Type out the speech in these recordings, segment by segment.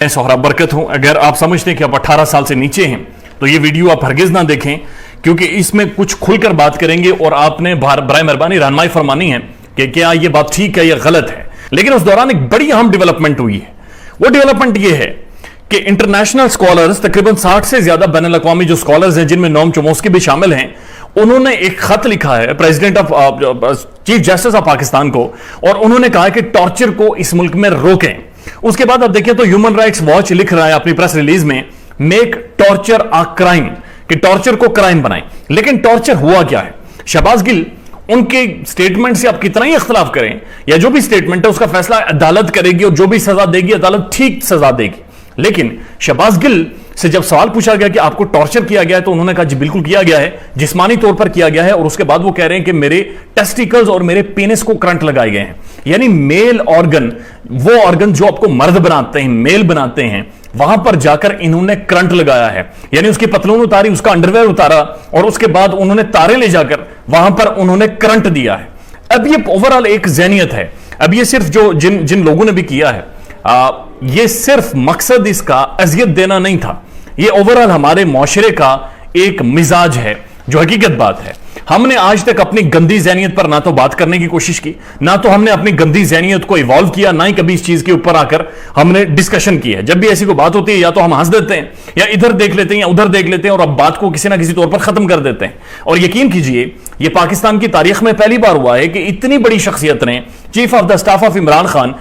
सोहरा बरकत हूं। अगर आप समझते हैं कि आप 18 साल से नीचे हैं तो ये वीडियो आप हरगिज ना देखें, क्योंकि इसमें कुछ खुलकर बात करेंगे और आपने बराए मेहरबानी रहनुमाई फरमानी है कि क्या ये बात ठीक है या गलत है। लेकिन उस दौरान एक बड़ी अहम डेवलपमेंट हुई है। वो डेवलपमेंट ये है कि इंटरनेशनल स्कॉलर्स, तकरीबन 60 से ज्यादा बैन अल-अक़वामी जो स्कॉलर्स हैं, जिनमें नोम चोमस्की भी शामिल हैं, उन्होंने एक खत लिखा है president of chief justice of Pakistan को, और उन्होंने कहा कि टॉर्चर को इस मुल्क में रोकें। उसके बाद आप देखिए तो ह्यूमन राइट्स वॉच लिख रहा है अपनी प्रेस रिलीज में, मेक टॉर्चर अ क्राइम, कि टॉर्चर को क्राइम बनाएं। लेकिन टॉर्चर हुआ क्या है? शहबाज गिल, उनके स्टेटमेंट से आप कितना ही इख्तलाफ करें या जो भी स्टेटमेंट है उसका फैसला अदालत करेगी और जो भी सजा देगी अदालत ठीक सजा देगी। लेकिन शहबाज गिल से जब सवाल पूछा गया कि आपको टॉर्चर किया गया है, तो उन्होंने कहा जी बिल्कुल किया गया है, जिस्मानी तौर पर किया गया है। और उसके बाद वो कह रहे हैं कि मेरे टेस्टिकल्स और मेरे पेनिस को करंट लगाए गए हैं। यानी मेल ऑर्गन, वो ऑर्गन जो आपको मर्द बनाते हैं, मेल बनाते हैं, वहां पर जाकर इन्होंने करंट लगाया है। यानी उसकी पतलून उतारी, उसका अंडरवेयर उतारा और उसके बाद उन्होंने तारे ले जाकर वहां पर उन्होंने करंट दिया है। अब ये ओवरऑल एक ज़हनियत है। अब ये सिर्फ जो जिन लोगों ने भी किया है, ये सिर्फ मकसद इसका अजियत देना नहीं था, ये ओवरऑल हमारे मुआशरे का एक मिजाज है, जो हकीकत बात है। हमने आज तक अपनी गंदी ज़हनियत पर ना तो बात करने की कोशिश की, ना तो हमने अपनी गंदी ज़हनियत को इवॉल्व किया, ना ही कभी इस चीज के ऊपर आकर हमने डिस्कशन की है। जब भी ऐसी कोई बात होती है या तो हम हंस देते हैं या इधर देख लेते हैं या उधर देख लेते हैं और अब बात को किसी ना किसी तौर पर खत्म कर देते हैं। और यकीन कीजिए, ये पाकिस्तान की तारीख में पहली बार हुआ है कि इतनी बड़ी शख्सियत ने, chief of the staff of Imran Khan,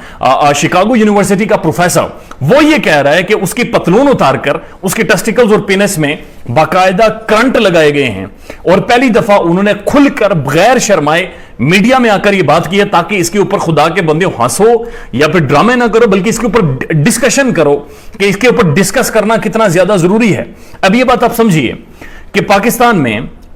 Chicago university का प्रोफेसर, वो ये कह रहा है कि उसकी पतलून उतारकर उसके टेस्टिकल्स और पेनिस में बाकायदा करंट लगाए गए हैं। और पहली दफा उन्होंने खुलकर बगैर शर्माए मीडिया में आकर यह बात की है, ताकि इसके ऊपर खुदा के बंदे हंसो या फिर ड्रामे ना करो, बल्कि इसके ऊपर डिस्कशन करो कि इसके ऊपर डिस्कस करना कितना ज्यादा जरूरी है। अब यह बात आप समझिए कि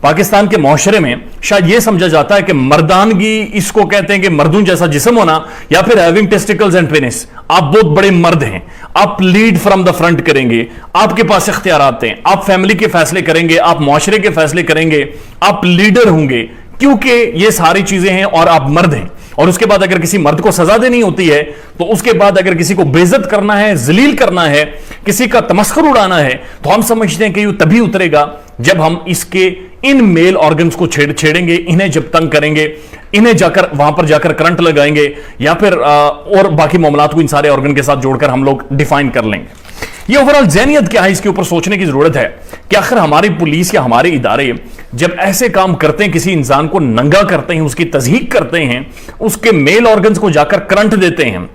पाकिस्तान के मुआशरे में शायद यह समझा जाता है कि मर्दानगी इसको कहते हैं कि मर्दूं जैसा जिस्म होना, या फिर हैविंग टेस्टिकल्स एंड पेनिस। आप बहुत बड़े मर्द हैं, आप लीड फ्रॉम द फ्रंट करेंगे, आपके पास इख्तियारात हैं, आप फैमिली के फैसले करेंगे, आप मुआशरे के फैसले करेंगे, आप लीडर होंगे, क्योंकि ये सारी चीजें हैं और आप मर्द हैं। और उसके बाद अगर किसी मर्द को सजा देनी होती है, तो उसके बाद अगर किसी को बेइज्जत करना है, जलील करना है, किसी का तमस्खुर उड़ाना है, तो हम समझते हैं कि ये तभी उतरेगा जब हम इसके इन मेल ऑर्गन्स को छेड़ेंगे, इन्हें जब तंग करेंगे, इन्हें जाकर वहां पर जाकर करंट लगाएंगे, या फिर और बाकी मामलात को इन सारे ऑर्गन के साथ जोड़कर हम लोग डिफाइन कर लेंगे। ये ओवरऑल ज़हनियत क्या है, इसके ऊपर सोचने की जरूरत है कि आखिर हमारी पुलिस या हमारे इदारे जब ऐसे काम करते हैं, किसी इंसान को नंगा करते हैं, उसकी तज़हीक करते हैं, उसके मेल ऑर्गन्स को जाकर करंट देते हैं,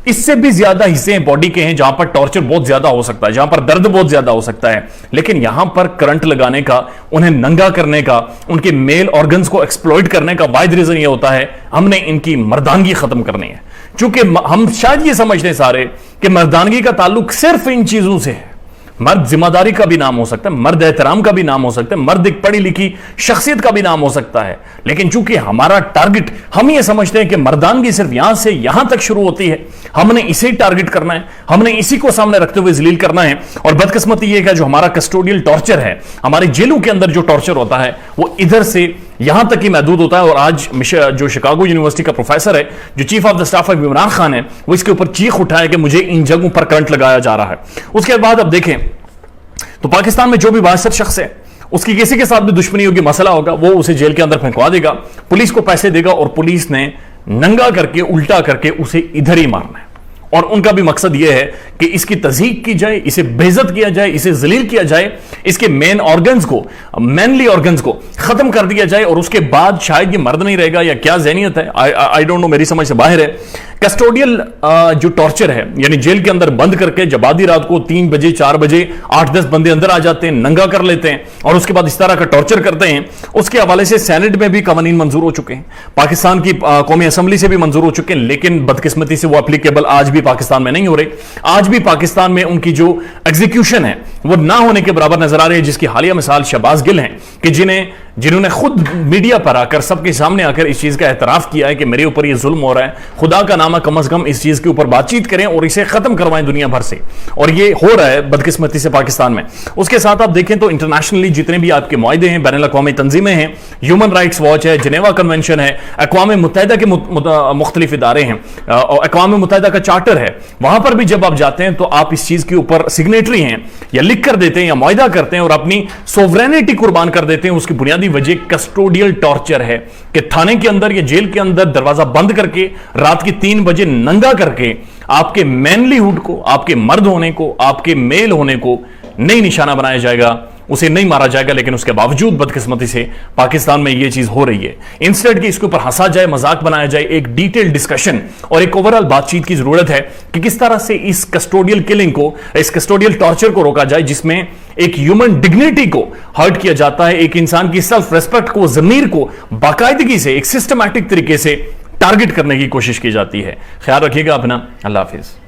इससे भी ज्यादा हिस्से बॉडी के हैं जहां पर टॉर्चर बहुत ज्यादा हो सकता है, जहां पर दर्द बहुत ज्यादा हो सकता है। लेकिन यहां पर करंट लगाने का, उन्हें नंगा करने का, उनके मेल ऑर्गन्स को एक्सप्लॉइट करने का वाहिद रीजन यह होता है हमने इनकी मर्दानगी खत्म करनी है। चूंकि हम शायद ये समझते हैं सारे कि मर्दानगी का ताल्लुक सिर्फ इन चीजों से है। मर्द जिम्मेदारी का भी नाम हो सकता है, मर्द एहतराम का भी नाम हो सकता है, मर्द एक पढ़ी लिखी शख्सियत का भी नाम हो सकता है। लेकिन चूंकि हमारा टारगेट, हम ये समझते हैं कि मर्दानगी सिर्फ यहां से यहां तक शुरू होती है, हमने इसे टारगेट करना है, हमने इसी को सामने रखते हुए जलील करना है। और बदकिस्मती यह है जो हमारा कस्टोडियल टॉर्चर है, हमारी जेलों के अंदर जो टॉर्चर होता है, वो इधर से यहां तक ही महदूद होता है। और आज जो शिकागो यूनिवर्सिटी का प्रोफेसर है, जो chief of the staff of Imran Khan है, वो इसके ऊपर चीख उठाए कि मुझे इन जगहों पर करंट लगाया जा रहा है। उसके बाद अब देखें तो पाकिस्तान में जो भी बासर शख्स है, उसकी किसी के साथ भी दुश्मनी होगी, मसला होगा, वो उसे जेल के अंदर फेंकवा देगा, पुलिस को पैसे देगा और पुलिस ने नंगा करके, उल्टा करके उसे इधर ही मारना है। और उनका भी मकसद यह है कि इसकी तज़हीक की जाए, इसे बेइज्जत किया जाए, इसे जलील किया जाए, इसके मेन ऑर्गन्स को, मैनली ऑर्गन्स को खत्म कर दिया जाए। और उसके बाद शायद ये मर्द नहीं रहेगा, या क्या ज़हनियत है, आई डोंट नो, मेरी समझ से बाहर है। कस्टोडियल जो टॉर्चर है, यानी जेल के अंदर बंद करके जब आधी रात को 3 बजे 4 बजे 8-10 बंदे अंदर आ जाते हैं, नंगा कर लेते हैं और उसके बाद इस तरह का टॉर्चर करते हैं, उसके हवाले से सेनेट में भी कवानीन मंजूर हो चुके हैं, पाकिस्तान की कौमी असम्बली से भी मंजूर हो चुके हैं। लेकिन बदकिस्मती से वो एप्लीकेबल आज भी पाकिस्तान में नहीं हो रहे। आज भी पाकिस्तान में उनकी जो एग्जीक्यूशन है वो ना होने के बराबर नजर आ रही है, जिसकी हालिया मिसाल शहबाज गिल हैं कि जिन्होंने खुद मीडिया पर आकर, सबके सामने आकर इस चीज का एतराफ किया है कि मेरे ऊपर ये जुल्म हो रहा है, खुदा का नाम ओबामा कम से कम इस चीज के ऊपर बातचीत करें और इसे खत्म करवाएं दुनिया भर से। और ये हो रहा है बदकिस्मती से पाकिस्तान में। उसके साथ आप देखें तो इंटरनेशनली जितने भी आपके मुआहदे हैं, बैनुल अक़वामी तंजीमें हैं, ह्यूमन राइट्स वॉच है, जिनेवा कन्वेंशन है, अक़वाम मुत्तहिदा के मुख्तलिफ इदारे हैं, अक़वाम मुत्तहिदा का चार्टर है, वहां पर भी जब आप जाते हैं तो आप इस चीज के ऊपर सिग्नेटरी हैं या लिख कर देते हैं या मुआहदा करते हैं और अपनी सोवरेनिटी कुर्बान कर देते हैं। उसकी बुनियादी वजह कस्टोडियल टॉर्चर है कि थाने के अंदर या जेल के अंदर दरवाजा बंद करके रात के 3 बजे नंगा करके आपके मैनलीहुड को, आपके मर्द होने को, आपके मेल होने को नहीं निशाना बनाया जाएगा, उसे नहीं मारा जाएगा। लेकिन उसके बावजूद बदकिस्मती से पाकिस्तान में यह चीज हो रही है। इंस्टेड कि इसके ऊपर हंसा जाए, मजाक बनाया जाए, एक डिटेल डिस्कशन और एक ओवरऑल बातचीत की जरूरत है कि किस तरह से इस कस्टोडियल किलिंग को, इस कस्टोडियल टॉर्चर को रोका जाए, जिसमें एक ह्यूमन डिग्निटी को हर्ट किया जाता है, एक इंसान की सेल्फ रेस्पेक्ट को, जमीर को बाकायदगी से, एक सिस्टमैटिक तरीके से टारगेट करने की कोशिश की जाती है। ख्याल रखिएगा अपना। अल्लाह हाफिज।